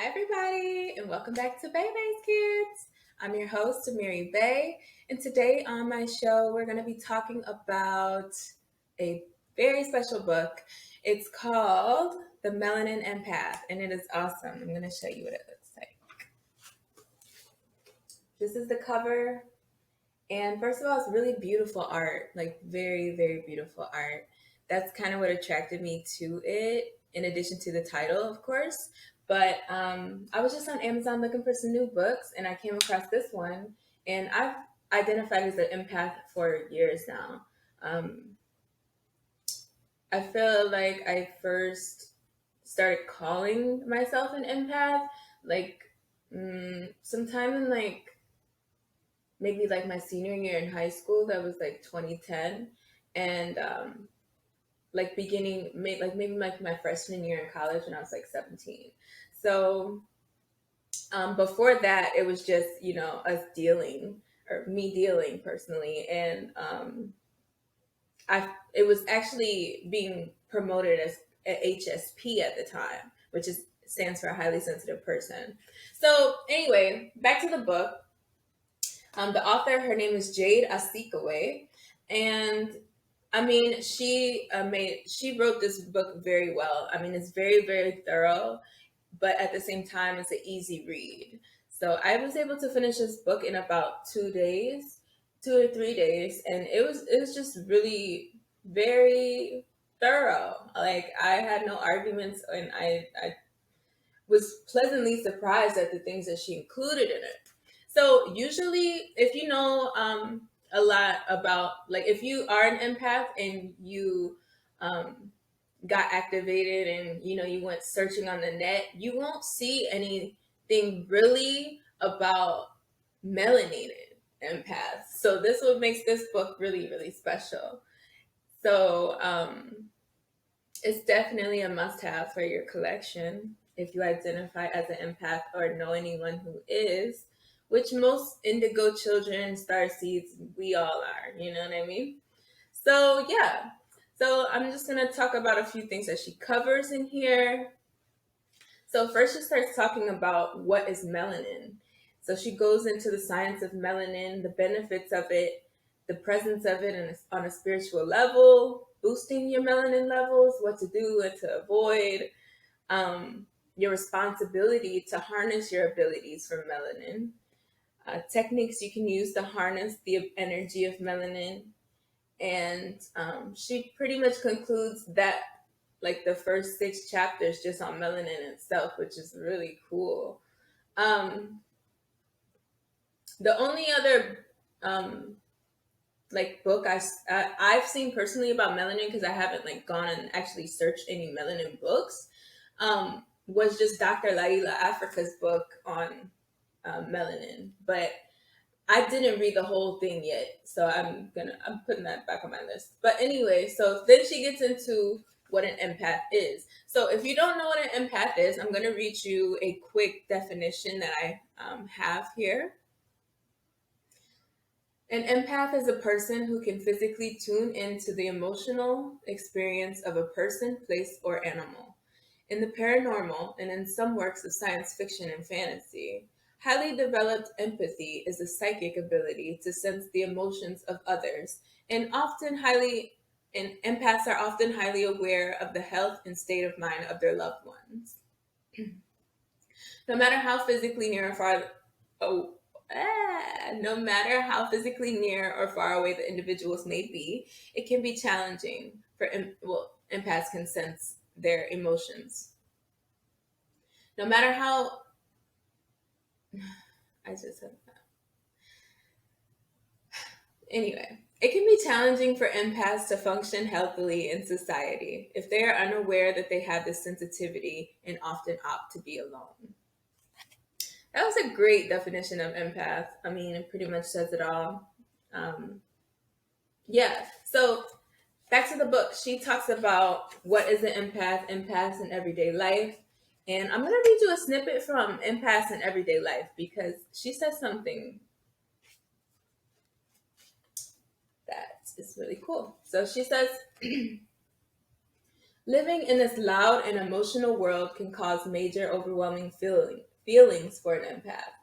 everybody, and welcome back to Bay's Kids. I'm your host, Amiri Bay, and today on my show, we're going to be talking about a very special book. It's called The Melanin Empath, and it is awesome. I'm going to show you what it looks like. This is the cover, and first of all, it's really beautiful art, like very, very beautiful art. That's kind of what attracted me to it, in addition to the title, of course. But I was just on Amazon looking for some new books, and I came across this one. And I've identified as an empath for years now. Um, I feel like I first started calling myself an empath, like sometime in maybe like my senior year in high school. That was like 2010, and like maybe like my freshman year in college when I was like 17. So before that, it was just us dealing, or me dealing personally, and I it was actually being promoted as a HSP at the time, which is stands for a highly sensitive person. So anyway, back to the book. The author, her name is Jade Asikiwe, and I mean, she wrote this book very well. I mean, it's very, very thorough, but at the same time, it's an easy read. So I was able to finish this book in about 2 days, 2 or 3 days, and it was just really very thorough. Like I had no arguments, and I was pleasantly surprised at the things that she included in it. So usually, if you know a lot about, like, if you are an empath and you um, got activated and you went searching on the net, you won't see anything really about melanated empaths. So this what makes this book really, really special. So it's definitely a must-have for your collection if you identify as an empath or know anyone who is, which most indigo children, star seeds, we all are. You know what I mean? So yeah. So I'm just gonna talk about a few things that she covers in here. So first she starts talking about what is melanin. So she goes into the science of melanin, the benefits of it, the presence of it on a spiritual level, boosting your melanin levels, what to do, what to avoid, your responsibility to harness your abilities for melanin, techniques you can use to harness the energy of melanin. And she pretty much concludes that, like, the first 6 chapters just on melanin itself, which is really cool. The only other like book I've seen personally about melanin, because I haven't like gone and actually searched any melanin books, was just Dr. Laila Africa's book on melanin, but I didn't read the whole thing yet, so I'm putting that back on my list. But anyway, so then she gets into what an empath is. So if you don't know what an empath is, I'm gonna read you a quick definition that I have here. An empath is a person who can physically tune into the emotional experience of a person, place, or animal. In the paranormal, and in some works of science fiction and fantasy, highly developed empathy is a psychic ability to sense the emotions of others, and empaths are often highly aware of the health and state of mind of their loved ones. No matter how physically near or far, oh, no matter how physically near or far away the individuals may be, it can be challenging for empaths can sense their emotions. No matter how, I just said that. Anyway, it can be challenging for empaths to function healthily in society if they are unaware that they have this sensitivity and often opt to be alone. That was a great definition of empath. I mean, it pretty much says it all. Um, yeah. So back to the book. She talks about what is an empath, empaths in everyday life. And I'm going to read you a snippet from Empaths in Everyday Life, because she says something that is really cool. So she says, Living in this loud and emotional world can cause major overwhelming feelings for an empath.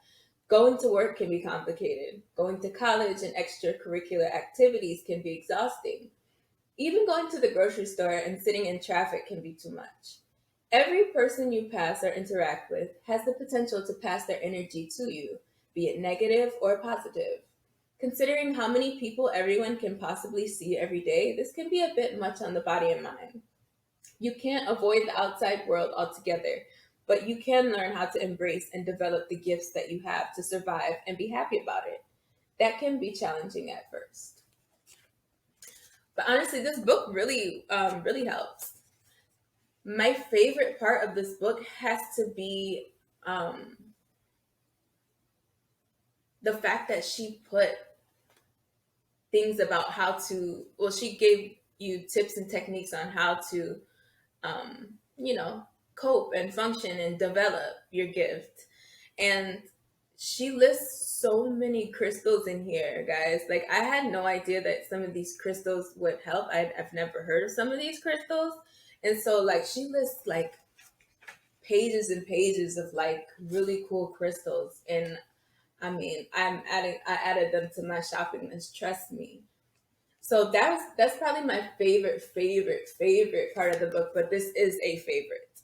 Going to work can be complicated. Going to college and extracurricular activities can be exhausting. Even going to the grocery store and sitting in traffic can be too much. Every person you pass or interact with has the potential to pass their energy to you, be it negative or positive. Considering how many people everyone can possibly see every day, this can be a bit much on the body and mind. You can't avoid the outside world altogether, but you can learn how to embrace and develop the gifts that you have to survive and be happy about it. That can be challenging at first. But honestly, this book really helps. My favorite part of this book has to be um, the fact that she put things about how to, well, she gave you tips and techniques on how to, um, you know, cope and function and develop your gift. And she lists so many crystals in here, guys. Like, I had no idea that some of these crystals would help. I've never heard of some of these crystals. And so, like, she lists like pages and pages of like really cool crystals. And I mean, I added them to my shopping list, trust me. So that's probably my favorite part of the book, but this is a favorite.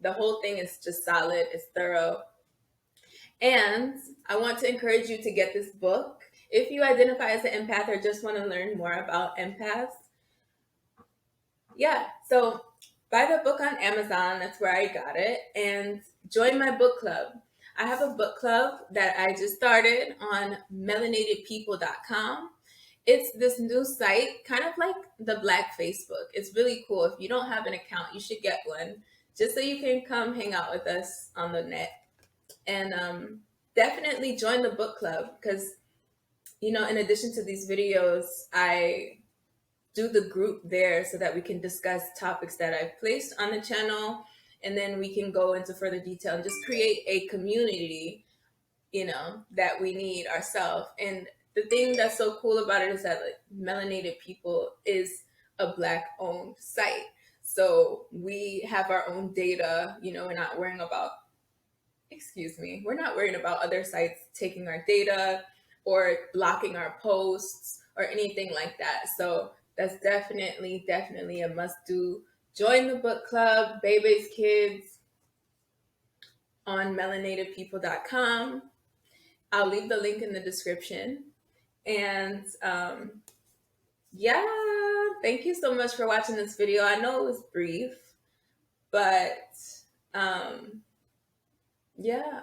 The whole thing is just solid, it's thorough. And I want to encourage you to get this book. If you identify as an empath or just want to learn more about empaths, yeah. So buy the book on Amazon. That's where I got it. And join my book club. I have a book club that I just started on melanatedpeople.com. It's this new site, kind of like the Black Facebook. It's really cool. If you don't have an account, you should get one just so you can come hang out with us on the net. And definitely join the book club because, in addition to these videos, I do the group there so that we can discuss topics that I've placed on the channel, and then we can go into further detail and just create a community, that we need ourselves. And the thing that's so cool about it is that, like, Melanated People is a Black owned site. So we have our own data, we're not worrying about other sites taking our data or blocking our posts or anything like that. So that's definitely a must do. Join the book club, Baby's Kids, on melanatedpeople.com. I'll leave the link in the description. And yeah, thank you so much for watching this video. I know it was brief, but yeah.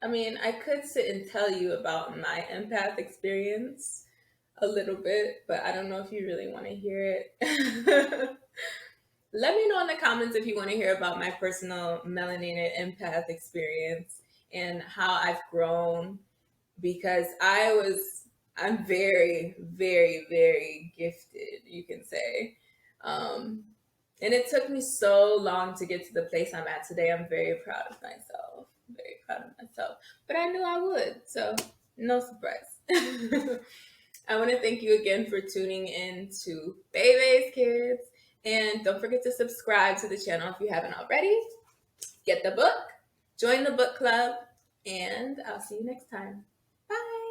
I mean, I could sit and tell you about my empath experience a little bit, but I don't know if you really want to hear it. Let me know in the comments if you want to hear about my personal melanated empath experience and how I've grown, because I'm very, very, very gifted, you can say. And it took me so long to get to the place I'm at today. I'm very proud of myself. Very proud of myself. But I knew I would, so no surprise. I want to thank you again for tuning in to Baby's Kids. And don't forget to subscribe to the channel if you haven't already. Get the book, join the book club, and I'll see you next time. Bye.